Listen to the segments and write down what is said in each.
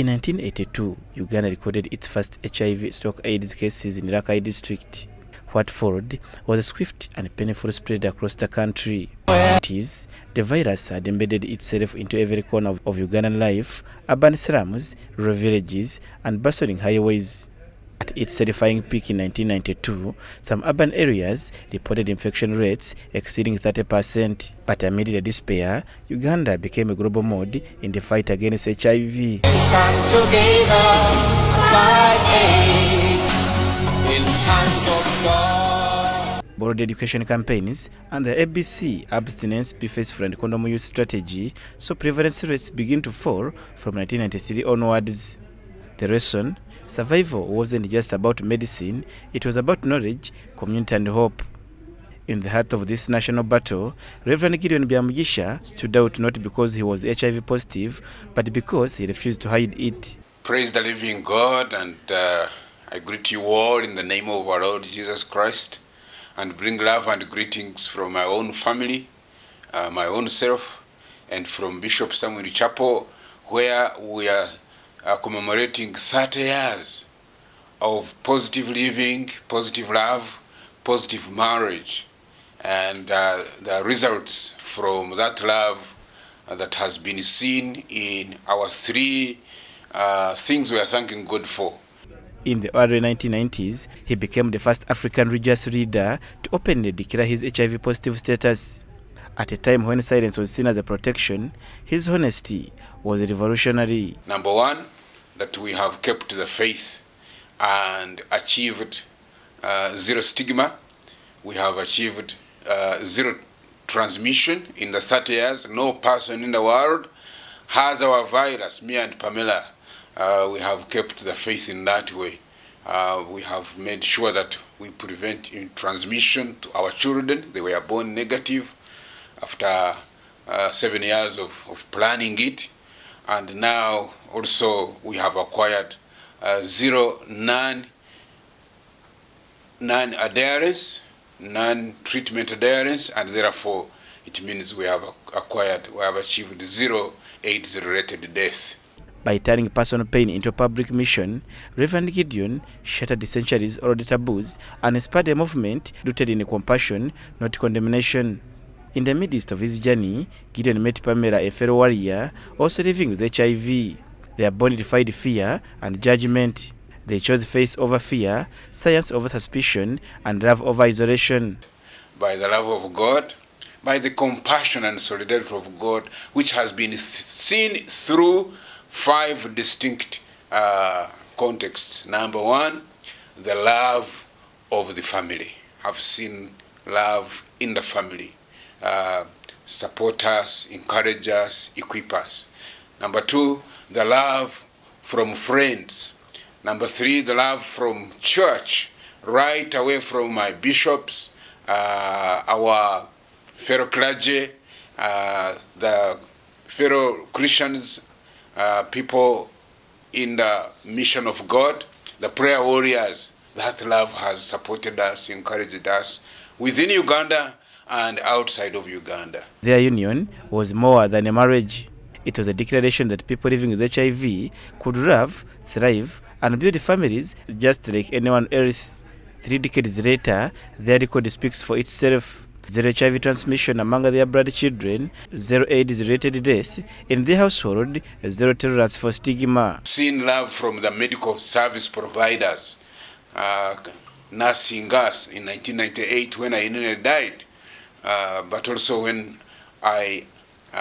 In 1982, Uganda recorded its first HIV/AIDS cases in Rakai district. What followed was a swift and painful spread across the country. The virus had embedded itself into every corner of Ugandan life, urban slums, rural villages, and bustling highways. At its terrifying peak in 1992, some urban areas reported infection rates exceeding 30%. But amid the despair, Uganda became a global mode in the fight against HIV. Stand together, fight AIDS in times of joy. Borrowed education campaigns and the ABC Abstinence, Be Faithful and Condom Use strategy saw prevalence rates begin to fall from 1993 onwards. The reason? Survival wasn't just about medicine, it was about knowledge, community and hope. In the heart of this national battle, Reverend Gideon Byamugisha stood out not because he was HIV positive, but because he refused to hide it. Praise the living God, and I greet you all in the name of our Lord Jesus Christ, and bring love and greetings from my own family, my own self, and from Bishop Samuel Chapel, where we are commemorating 30 years of positive living, positive love, positive marriage, and the results from that love that has been seen in our three things we are thanking God for. In the early 1990s, he became the first African religious leader to openly declare his HIV positive status. At a time when silence was seen as a protection, his honesty was revolutionary. Number one, that we have kept the faith and achieved zero stigma. We have achieved zero transmission in the 30 years. No person in the world has our virus, me and Pamela. We have kept the faith in that way. We have made sure that we prevent transmission to our children. They were born negative after 7 years of planning it. And now also we have acquired zero non-adherence, non-treatment adherence, and therefore it means we have achieved zero AIDS-related death. By turning personal pain into a public mission, Reverend Gideon shattered the centuries-old taboos and inspired a movement rooted in compassion, not condemnation. In the midst of his journey, Gideon met Pamela, a fellow warrior, also living with HIV. Their bond defied fear and judgment. They chose faith over fear, science over suspicion, and love over isolation. By the love of God, by the compassion and solidarity of God, which has been seen through 5 distinct contexts. Number one, the love of the family. I've seen love in the family. Support us, encourage us, equip us. Number 2, the love from friends. Number 3, the love from church, right away from my bishops, our fellow clergy, the fellow Christians, people in the mission of God, the prayer warriors. That love has supported us, encouraged us within Uganda and outside of Uganda. Their union was more than a marriage. It was a declaration that people living with HIV could love, thrive, and build families just like anyone else. 3 decades later, their record speaks for itself. Zero HIV transmission among their blood children, zero AIDS-related death in their household, zero tolerance for stigma. Seen love from the medical service providers, nursing us in 1998 when I nearly died. But also when I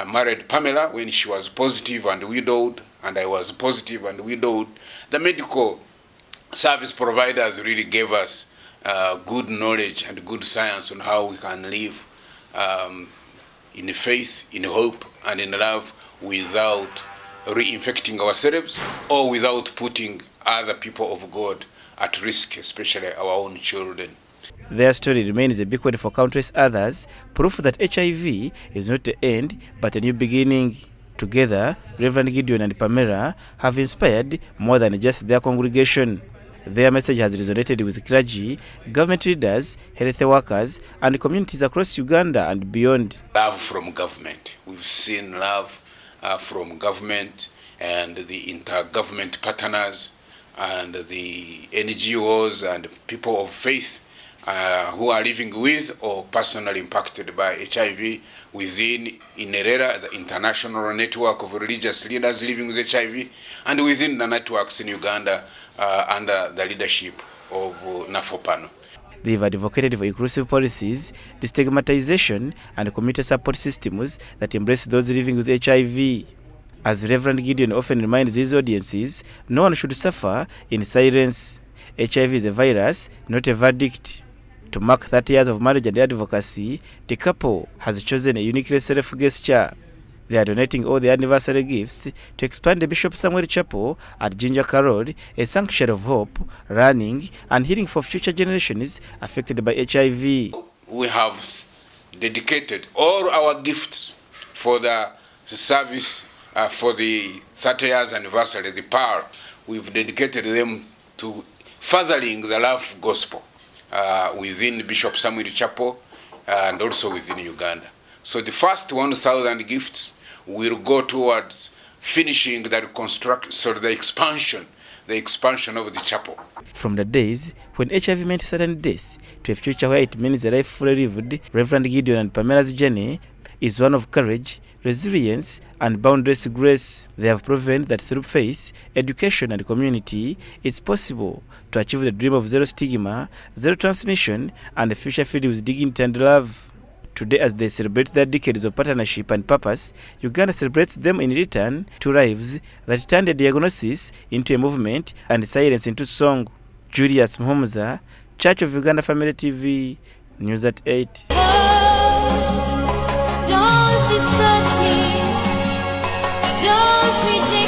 married Pamela, when she was positive and widowed, and I was positive and widowed, the medical service providers really gave us good knowledge and good science on how we can live in faith, in hope, and in love without reinfecting ourselves or without putting other people of God at risk, especially our own children. Their story remains a beacon for countless others, proof that HIV is not the end, but a new beginning. Together, Reverend Gideon and Pamela have inspired more than just their congregation. Their message has resonated with clergy, government leaders, health workers, and communities across Uganda and beyond. Love from government. We've seen love from government and the intergovernment partners and the NGOs and people of faith who are living with or personally impacted by HIV within INERERA, the International Network of Religious Leaders Living with HIV, and within the networks in Uganda under the leadership of NAFOPANO. They've advocated for inclusive policies, destigmatization, and community support systems that embrace those living with HIV. As Reverend Gideon often reminds his audiences, no one should suffer in silence. HIV is a virus, not a verdict. To mark 30 years of marriage and advocacy, the couple has chosen a uniquely self gesture. They are donating all their anniversary gifts to expand the Bishop Samuel Chapel at Ginger Road, a sanctuary of hope, learning, and healing for future generations affected by HIV. We have dedicated all our gifts for the service for the 30 years anniversary, the power. We've dedicated them to furthering the love gospel within Bishop Samuel Chapel and also within Uganda. So the first 1,000 gifts will go towards finishing the the expansion of the chapel. From the days when HIV meant certain death to a future where it means a life fully lived, Reverend Gideon and Pamela's journey is one of courage, resilience, and boundless grace. They have proven that through faith, education, and community, it's possible to achieve the dream of zero stigma, zero transmission, and a future filled with dignity and love. Today, as they celebrate their decades of partnership and purpose, Uganda celebrates them in return to lives that turned a diagnosis into a movement and silence into song. Julius Mhomza, Church of Uganda Family TV, News at 8. Don't desert me, don't